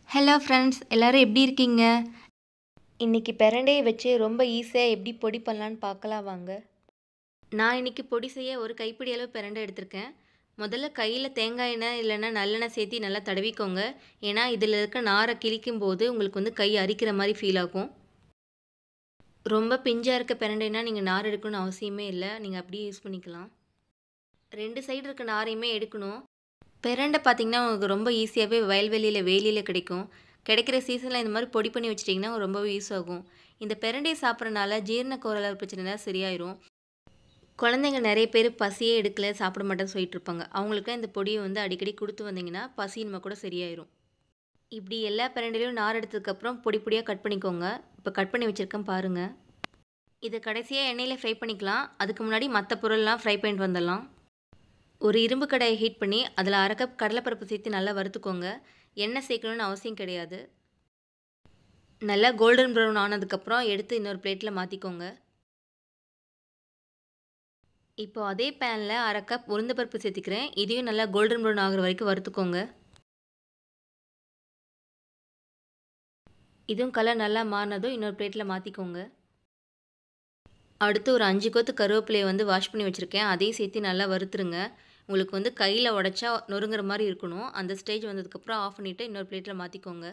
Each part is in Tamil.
ஹலோ ஃப்ரெண்ட்ஸ், எல்லாரும் எப்படி இருக்கீங்க? இன்னைக்கு பிரண்டையை வச்சு ரொம்ப ஈஸியாக எப்படி பொடி பண்ணலான்னு பார்க்கலாம் வாங்க. நான் இன்னைக்கு பொடி செய்ய ஒரு கைப்பிடி அளவு பிரண்டை எடுத்திருக்கேன். முதல்ல கையில் தேங்காய் எண்ணெய் இல்லைன்னா நல்லெண்ணெய் சேர்த்து நல்லா தடவிக்கோங்க. ஏன்னா இதில் இருக்க நாரை கிழிக்கும் போது உங்களுக்கு வந்து கை அரிக்கிற மாதிரி ஃபீல் ஆகும். ரொம்ப பிஞ்சாக இருக்க பிரண்டைனா நீங்கள் நார் எடுக்கணும்னு அவசியமே இல்லை, நீங்கள் அப்படியே யூஸ் பண்ணிக்கலாம். ரெண்டு சைடு இருக்க நாரையுமே எடுக்கணும். பிரண்டை பார்த்தீங்கன்னா உங்களுக்கு ரொம்ப ஈஸியாகவே வயல்வெளியில் வேலியில் கிடைக்கும். கிடைக்கிற சீசனில் இந்த மாதிரி பொடி பண்ணி வச்சிட்டிங்கன்னா ரொம்பவே யூஸ் ஆகும். இந்த பிரண்டையை சாப்பிட்றனால ஜீரண கோளாறு பிரச்சனைலாம் சரியாயிரும். குழந்தைங்க நிறைய பேர் பசியே எடுக்கல சாப்பிட மாட்டேன்னு சொல்லிட்டு இருப்பாங்க. அவங்களுக்குலாம் இந்த பொடியை வந்து அடிக்கடி கொடுத்து வந்தீங்கன்னா பசியின்மை கூட சரியாயிரும். இப்படி எல்லா பிரண்டையிலையும் நார் எடுத்ததுக்கப்புறம் பொடி பொடியாக கட் பண்ணிக்கோங்க. இப்போ கட் பண்ணி வச்சுருக்கேன் பாருங்கள். இதை கடைசியாக எண்ணெயில் ஃப்ரை பண்ணிக்கலாம். அதுக்கு முன்னாடி மற்ற பொருள்லாம் ஃப்ரை பண்ணிட்டு வந்துடலாம். ஒரு இரும்பு கடாயை ஹீட் பண்ணி அதில் 1/2 கப் கடலைப்பருப்பு சேர்த்து நல்லா வறுத்துக்கோங்க. எண்ணெய் சேர்க்கணுன்னு அவசியம் கிடையாது. நல்லா கோல்டன் ப்ரௌன் ஆனதுக்கப்புறம் எடுத்து இன்னொரு பிளேட்டில் மாற்றிக்கோங்க. இப்போ அதே பேனில் 1/2 கப் உளுந்தப்பருப்பு சேர்த்திக்கிறேன். இதையும் நல்லா கோல்டன் ப்ரௌன் ஆகிற வரைக்கும் வறுத்துக்கோங்க. இதுவும் கலர் நல்லா மாறினதும் இன்னொரு பிளேட்டில் மாற்றிக்கோங்க. அடுத்து ஒரு 5 கொத்து கருவேப்பிலையை வந்து வாஷ் பண்ணி வச்சுருக்கேன். அதையும் சேர்த்து நல்லா வறுத்துருங்க. உங்களுக்கு வந்து கையில் உடச்சா நொறுங்குற மாதிரி இருக்கணும். அந்த ஸ்டேஜ் வந்ததுக்கப்புறம் ஆஃப் பண்ணிவிட்டு இன்னொரு பிளேட்டில் மாற்றிக்கோங்க.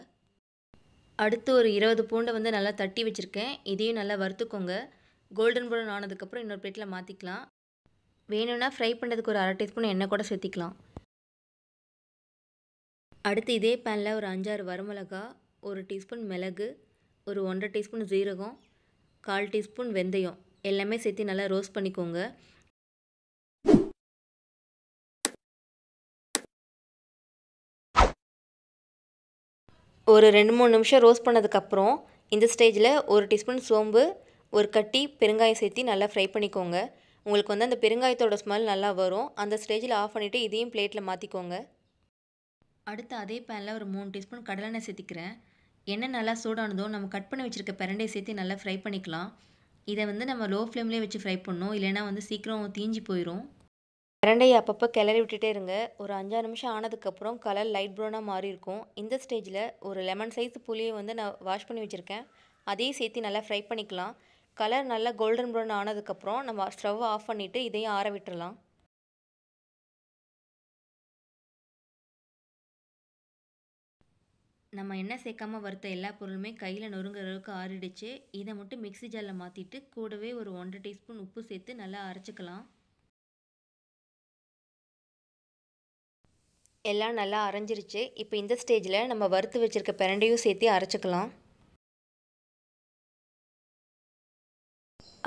அடுத்து ஒரு 20 பூண்டை வந்து நல்லா தட்டி வச்சுருக்கேன். இதையும் நல்லா வறுத்துக்கோங்க. கோல்டன் ப்ரௌன் ஆனதுக்கப்புறம் இன்னொரு பிளேட்டில் மாற்றிக்கலாம். வேணும்னா ஃப்ரை பண்ணுறதுக்கு ஒரு 1/2 டீஸ்பூன் எண்ணெய் கூட சேர்த்திக்கலாம். அடுத்து இதே பேனில் ஒரு 5-6 வரமிளகா, 1 டீஸ்பூன் மிளகு, ஒரு 1/2 டீஸ்பூன் ஜீரகம், 1/4 டீஸ்பூன் வெந்தயம் எல்லாமே சேர்த்து நல்லா ரோஸ்ட் பண்ணிக்கோங்க. ஒரு 2-3 நிமிஷம் ரோஸ்ட் பண்ணதுக்கப்புறம் இந்த ஸ்டேஜில் 1 டீஸ்பூன் சோம்பு, ஒரு கட்டி பெருங்காயம் சேர்த்து நல்லா ஃப்ரை பண்ணிக்கோங்க. உங்களுக்கு வந்து அந்த பெருங்காயத்தோட ஸ்மெல் நல்லா வரும். அந்த ஸ்டேஜில் ஆஃப் பண்ணிவிட்டு இதையும் பிளேட்டில் மாற்றிக்கோங்க. அடுத்து அதே பேனில் ஒரு 3 டீஸ்பூன் கடலெண்ணெய் சேர்த்திக்கிறேன். எண்ணெய் நல்லா சூடானதும் நம்ம கட் பண்ணி வச்சுருக்க பிரண்டையை சேர்த்து நல்லா ஃப்ரை பண்ணிக்கலாம். இதை வந்து நம்ம லோ ஃப்ளேம்லேயே வச்சு ஃப்ரை பண்ணணும், இல்லைன்னா வந்து சீக்கிரம் தீஞ்சு போயிடும். பிரண்டையை அப்பப்போ கிளறி விட்டுட்டே இருங்க. ஒரு 5-6 நிமிஷம் ஆனதுக்கப்புறம் கலர் லைட் ப்ரௌனாக மாறி இருக்கும். இந்த ஸ்டேஜில் ஒரு லெமன் சைஸ் புளியை வந்து நான் வாஷ் பண்ணி வச்சுருக்கேன். அதையும் சேர்த்து நல்லா ஃப்ரை பண்ணிக்கலாம். கலர் நல்லா கோல்டன் ப்ரௌன் ஆனதுக்கப்புறம் நம்ம ஸ்டவ் ஆஃப் பண்ணிவிட்டு இதையும் ஆற விட்டுறலாம். நம்ம எண்ணெய் சேர்க்காமல் வறுத்த எல்லா பொருளுமே கையில் நொறுங்குற அளவுக்கு ஆறிடுச்சு. இதை மட்டும் மிக்ஸி ஜாரில் மாற்றிட்டு கூடவே ஒரு 1/2 டீஸ்பூன் உப்பு சேர்த்து நல்லா அரைச்சிக்கலாம். எல்லாம் நல்லா அரைஞ்சிருச்சு. இப்போ இந்த ஸ்டேஜில் நம்ம வறுத்து வச்சுருக்க பிரண்டையும் சேர்த்து அரைச்சிக்கலாம்.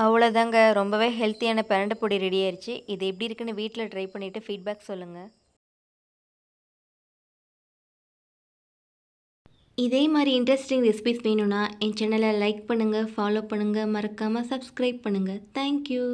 அவ்வளோதாங்க, ரொம்பவே ஹெல்த்தியான பிரண்டை பொடி ரெடி ஆயிடுச்சு. இது எப்படி இருக்குன்னு வீட்டில் ட்ரை பண்ணிவிட்டு ஃபீட்பேக் சொல்லுங்கள். இதே மாதிரி இன்ட்ரெஸ்டிங் ரெசிபிஸ் வேணும்னா என் சேனலை லைக் பண்ணுங்கள், ஃபாலோ பண்ணுங்கள், மறக்காமல் சப்ஸ்கிரைப் பண்ணுங்கள். தேங்க்யூ.